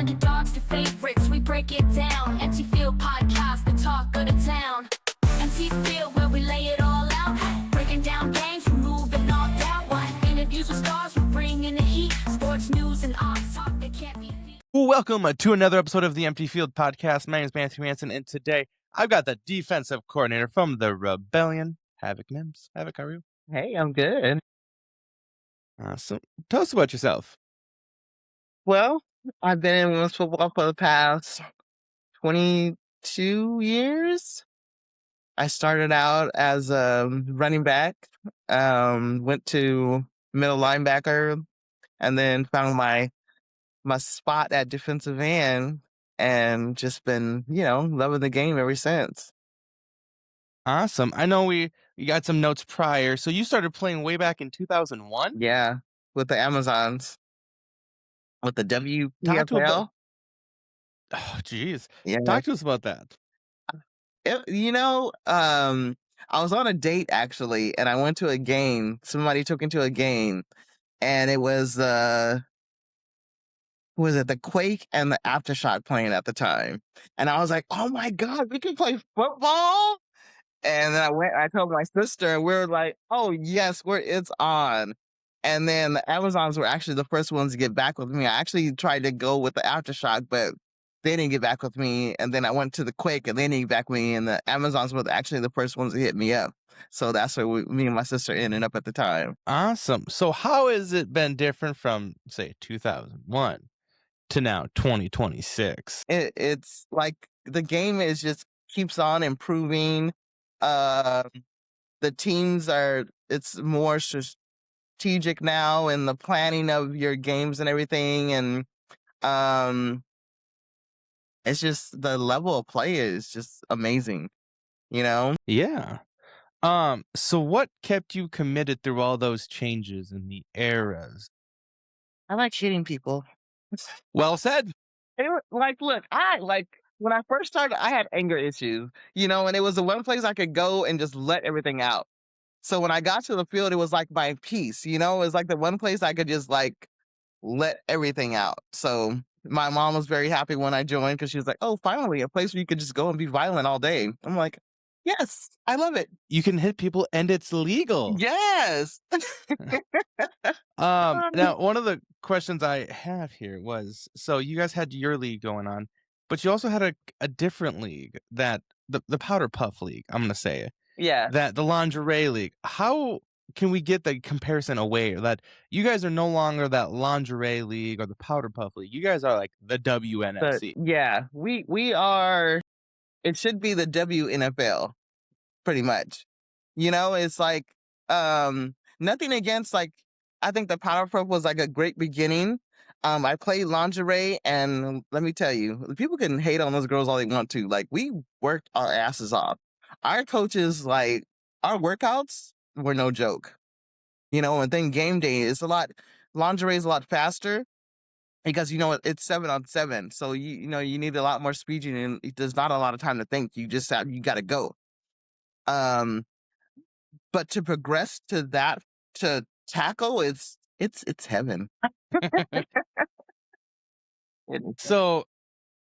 underdogs to favorites, we break it down. Empty Field Podcast, the talk of the town. Empty Field, where we lay it all out. Breaking down games, removing all doubt. Interviews with stars, we're bringing the heat. Sports news and odds talk that can't be beat. Welcome to another episode of the Empty Field Podcast. My name is Matthew Hansen, and today I've got the defensive coordinator from the Rebellion, Havik Mims. Havik, how are you? Hey, I'm good. Awesome. Tell us about yourself. Well, I've been in women's football for the past 22 years. I started out as a running back, went to middle linebacker, and then found my spot at defensive end, and just been, loving the game ever since. Awesome. I know we got some notes prior. So you started playing way back in 2001? Yeah, with the Amazons, with the Talk to WPFL. about. Oh, geez. Yeah. Talk to us about that. I was on a date actually, and I went to a game. Somebody took me to a game, and it was the Quake and the Aftershock playing at the time, and I was like, "Oh my god, we can play football!" And then I told my sister, and we were like, "Oh yes, it's on." And then the Amazons were actually the first ones to get back with me. I actually tried to go with the Aftershock, but they didn't get back with me. And then I went to the Quake, and they didn't get back with me. And the Amazons were actually the first ones to hit me up. So that's where me and my sister ended up at the time. Awesome. So how has it been different from, say, 2001 to now 2026? It's like the game is just keeps on improving. The teams it's more strategic now in the planning of your games and everything, and it's just the level of play is just amazing, Yeah. So what kept you committed through all those changes and the eras? I like hitting people. Well said. Look, when I first started, I had anger issues, and it was the one place I could go and just let everything out. So when I got to the field, it was like my peace, it was like the one place I could just let everything out. So my mom was very happy when I joined, because she was like, "Oh, finally, a place where you could just go and be violent all day." I'm like, "Yes, I love it." You can hit people and it's legal. Yes. Now, one of the questions I have here was, so you guys had your league going on, but you also had a different league, that the Powder Puff League, I'm going to say, Yeah. that the Lingerie League. How can we get the comparison away, that you guys are no longer that Lingerie League or the Powder Puff League? You guys are like the WNFC. Yeah, we are. It should be the WNFL, pretty much. It's like nothing against, I think the Powder Puff was like a great beginning. I played lingerie, and let me tell you, people can hate on those girls all they want to. We worked our asses off. Our coaches, our workouts were no joke. And then game day is lingerie is a lot faster, because it's 7-on-7, so you need a lot more speed, and there's not a lot of time to think. You got to go. But to progress to that, to tackle, it's heaven. So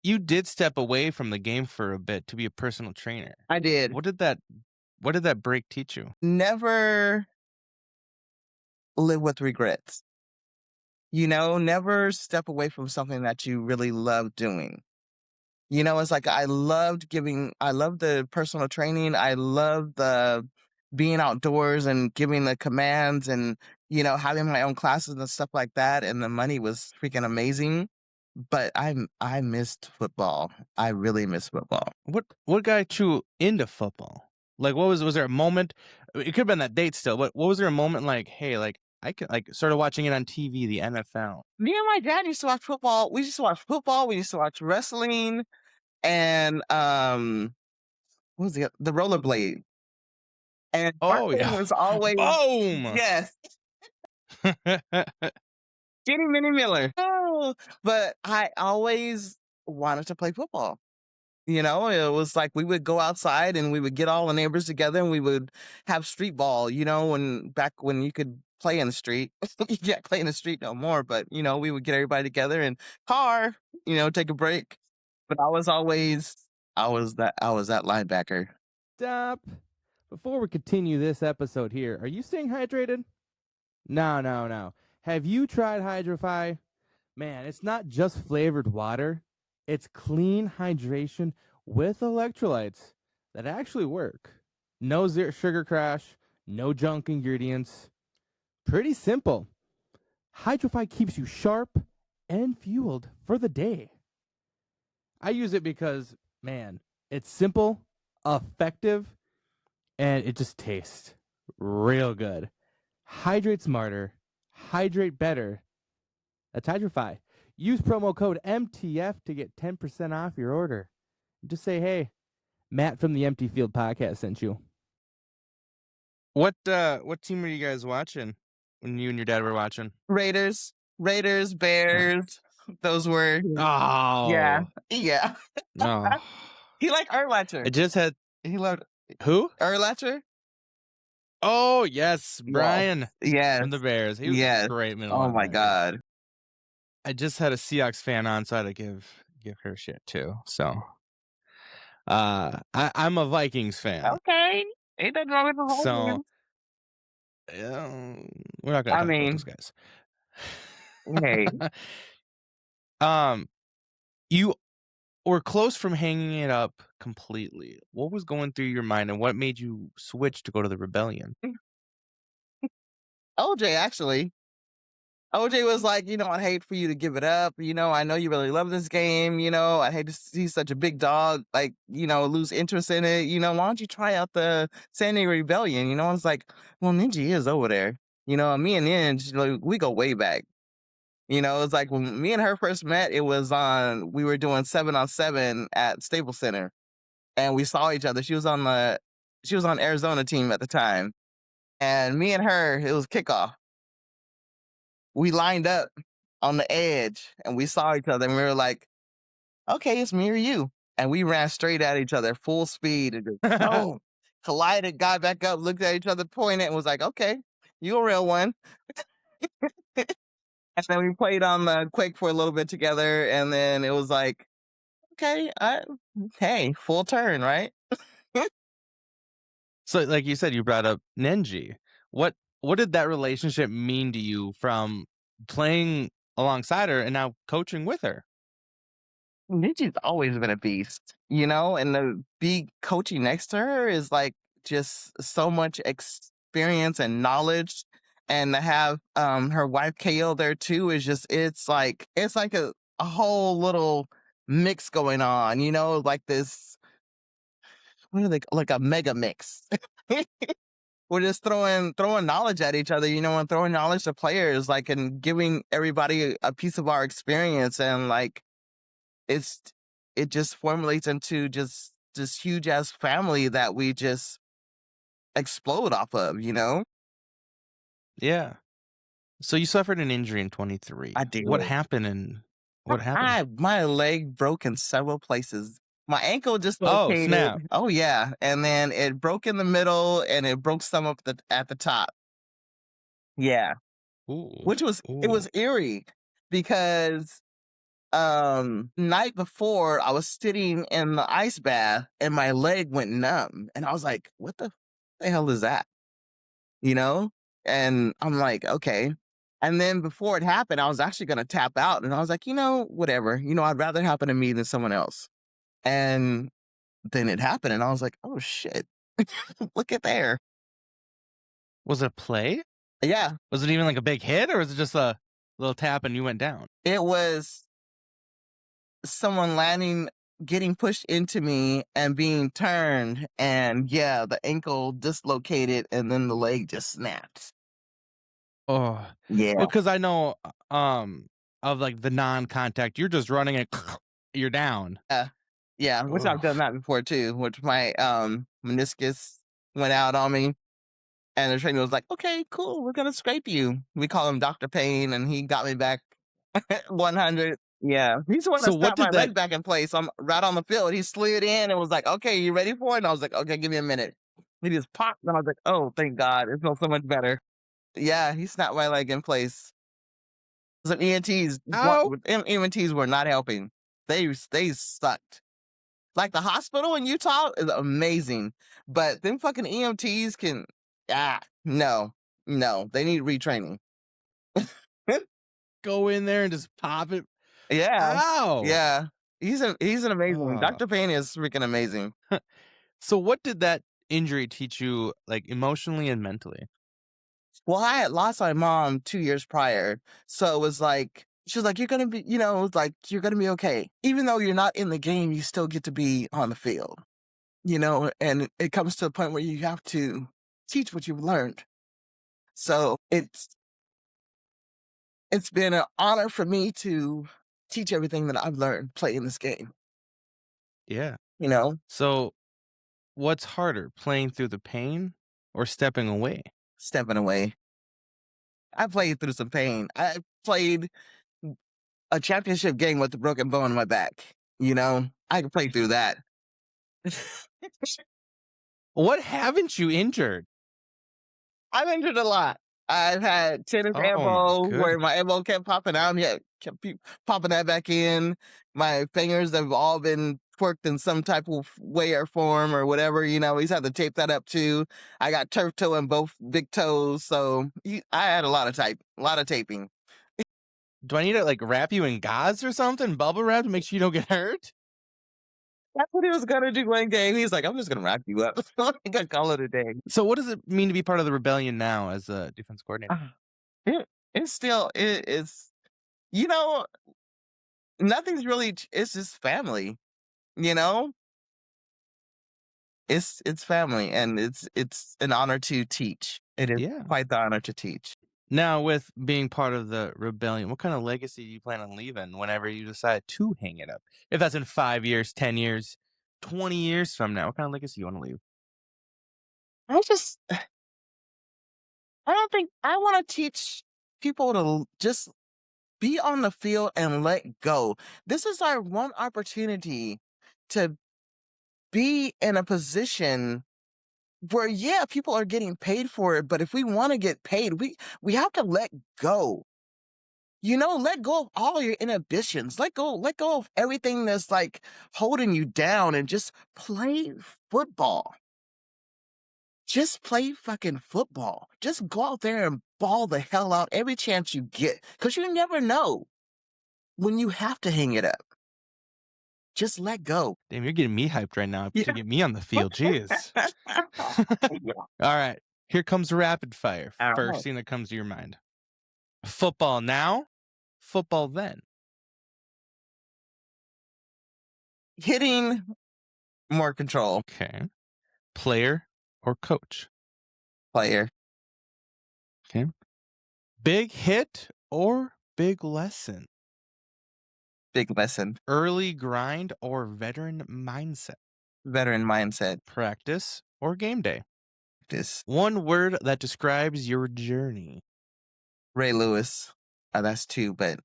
you did step away from the game for a bit to be a personal trainer. I did. What did that break teach you? Never live with regrets. Never step away from something that you really love doing. It's like I loved the personal training. I loved the being outdoors and giving the commands, and, having my own classes and stuff like that. And the money was freaking amazing. But I missed football. I really missed football. What got you into football? Was there a moment? It could have been that date still, but what was there a moment hey, I could started watching it on TV, the NFL. Me and my dad used to watch football. We used to watch football. We used to watch wrestling, and what was the rollerblade? And Yeah, was always boom. Yes. Skinny Minnie Miller. Oh, but I always wanted to play football. It was like we would go outside and we would get all the neighbors together and we would have street ball, back when you could play in the street. You can't play in the street no more. But we would get everybody together and car, take a break. But I was that linebacker. Stop. Before we continue this episode here, are you staying hydrated? No. Have you tried Hydrofy? Man, it's not just flavored water. It's clean hydration with electrolytes that actually work. No sugar crash, no junk ingredients. Pretty simple. Hydrofy keeps you sharp and fueled for the day. I use it because, man, it's simple, effective, and it just tastes real good. Hydrate smarter, hydrate better. That's Hydrofy. Use promo code MTF to get 10% off your order. Just say, hey, Matt from the Empty Field Podcast sent you. What team were you guys watching when you and your dad were watching? Raiders, Bears. Those were Oh. yeah. Oh. He liked Urlacher. It just had He loved who? Urlacher. Oh, yes, Brian Yes. from the Bears. He was Yes. a great middle Oh my linebacker. God. I just had a Seahawks fan on, so I had to give her shit too. So I'm a Vikings fan. Okay. Ain't nothing wrong with the whole So we're not gonna talk about those guys. Hey. You were close from hanging it up completely. What was going through your mind, and what made you switch to go to the Rebellion? OJ, actually. OJ was like, I'd hate for you to give it up. I know you really love this game. I'd hate to see such a big dog, like, lose interest in it. Why don't you try out the San Diego Rebellion? I was like, well, Ninja is over there. Me and Ninja, like, we go way back. It's like when me and her first met, we were doing 7-on-7 at Staples Center, and we saw each other. She was on Arizona team at the time, and me and her, it was kickoff. We lined up on the edge, and we saw each other, and we were like, okay, it's me or you. And we ran straight at each other, full speed, and just boom, collided, got back up, looked at each other, pointed, and was like, okay, you a real one. And then we played on the Quake for a little bit together, and then it was like, okay, hey, full turn, right? So, like you said, you brought up Nenji. What did that relationship mean to you from playing alongside her and now coaching with her? Ninja's always been a beast, and to be coaching next to her is like just so much experience and knowledge. And to have her wife KO there too is just it's like a whole little mix going on, like this, what are they, like a mega mix. We're just throwing knowledge at each other, and throwing knowledge to players, like, and giving everybody a piece of our experience, and like it just formulates into just this huge ass family that we just explode off of, Yeah. So you suffered an injury in 23. I did. What happened? My leg broke in several places. My ankle dislocated. Oh, snap. Oh yeah, and then it broke in the middle, and it broke some up at the top. Yeah, Ooh. it was eerie because night before I was sitting in the ice bath and my leg went numb, and I was like, what the hell is that? And I'm like, okay. And then before it happened, I was actually going to tap out, and I was like, whatever, I'd rather it happen to me than someone else. And then it happened, and I was like, oh shit, look at there. Was it a play? Yeah. Was it even like a big hit, or was it just a little tap and you went down? It was someone landing, getting pushed into me and being turned, and yeah, the ankle dislocated, and then the leg just snapped. Oh, yeah. Well, because I know of like the non-contact, you're just running and you're down. Yeah, which I've done that before too, which my meniscus went out on me, and the trainer was like, okay, cool, we're gonna scrape you. We call him Dr. Payne, and he got me back 100. Yeah, he's the one that snapped my leg back in place. I'm right on the field. He slid in and was like, okay, you ready for it? And I was like, okay, give me a minute. He just popped, and I was like, oh, thank God, it feels so much better. Yeah, he snapped my leg in place. Some ENTs, Ow! EMTs were not helping. They sucked. Like the hospital in Utah is amazing, but them fucking EMTs can no, they need retraining. Go in there and just pop it. Yeah, Ow! yeah. He's an amazing one. Oh. Dr. Payne is freaking amazing. So what did that injury teach you, like, emotionally and mentally? Well, I had lost my mom 2 years prior, so it was like she was like, "You're gonna be, it's like you're gonna be okay. Even though you're not in the game, you still get to be on the field, And it comes to a point where you have to teach what you've learned. So it's been an honor for me to teach everything that I've learned playing this game. Yeah. You know, So what's harder, playing through the pain or stepping away? stepping away. I played through some pain. I played a championship game with a broken bone in my back. I can play through that. What haven't you injured? I've injured a lot. I've had tennis Oh my elbow where goodness. my elbow kept popping out. Yeah, kept popping that back in. My fingers have all been twerked in some type of way or form or whatever. He's had to tape that up too. I got turf toe in both big toes, so I had a lot of taping. Do I need to, like, wrap you in gauze or something? Bubble wrap to make sure you don't get hurt? That's what he was gonna do one game. He's like, "I'm just gonna wrap you up." I gotta call it a day. So what does it mean to be part of the rebellion now as a defense coordinator? It's still it's you know nothing's really. It's just family. You know, it's family, and it's an honor to teach. It is Yeah. quite the honor to teach. Now, with being part of the rebellion, what kind of legacy do you plan on leaving whenever you decide to hang it up? If that's in 5 years, 10 years, 20 years from now, what kind of legacy you want to leave? I don't think I want to teach people to just be on the field and let go. This is our one opportunity to be in a position where, yeah, people are getting paid for it, but if we want to get paid, we have to let go. Let go of all your inhibitions. Let go of everything that's like holding you down and just play football. Just play fucking football. Just go out there and ball the hell out every chance you get. Because you never know when you have to hang it up. Just let go. Damn, you're getting me hyped right now Yeah. to get me on the field. Jeez. All right. Here comes rapid fire. All First right. thing that comes to your mind. Football now, football then. Hitting, more control. Okay. Player or coach? Player. Okay. Big hit or big lesson? Big lesson. Early grind or veteran mindset? Veteran mindset. Practice or game day? This One word that describes your journey. Ray Lewis. That's two, but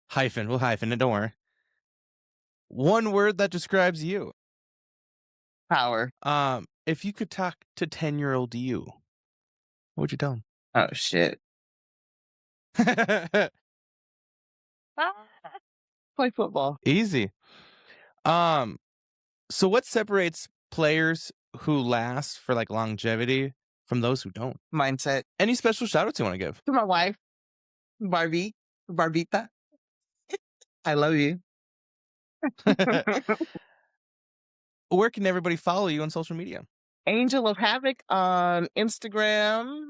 Hyphen. We'll hyphen it. Don't worry. One word that describes you. power. If you could talk to 10-year-old you, what would you tell Oh shit. him? Play football. Easy. So what separates players who last for, like, longevity from those who don't? Mindset. Any special shout outs you want to give? To my wife, Barbita. I love you. Where can everybody follow you on social media? Angel of Havik on Instagram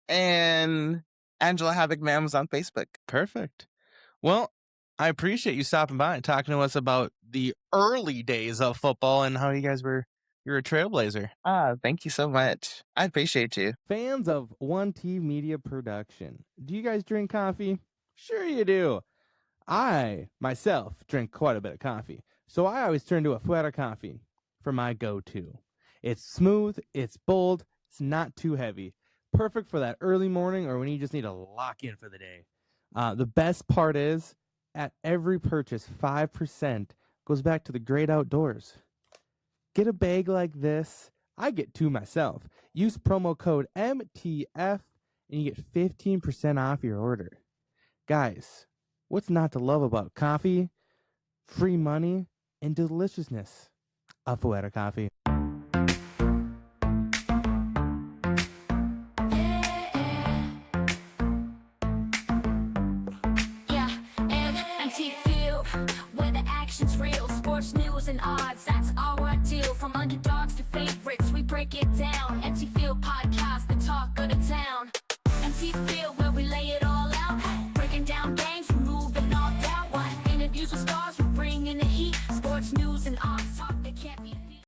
and Angela Havik Mams on Facebook. Perfect. Well, I appreciate you stopping by and talking to us about the early days of football and how you're a trailblazer. Thank you so much. I appreciate you. Fans of One T Media Production, do you guys drink coffee? Sure you do. I, myself, drink quite a bit of coffee, so I always turn to Afuera Coffee for my go-to. It's smooth, it's bold, it's not too heavy. Perfect for that early morning or when you just need to lock in for the day. The best part is, at every purchase, 5% goes back to the great outdoors. Get a bag like this. I get two myself. Use promo code MTF and you get 15% off your order. Guys, what's not to love about coffee, free money, and deliciousness? Afuera Coffee. Yeah, MT Field, where the action's real. Sports news and odds, that's our deal. From underdogs to favorites, we break it down. MT Field Podcast.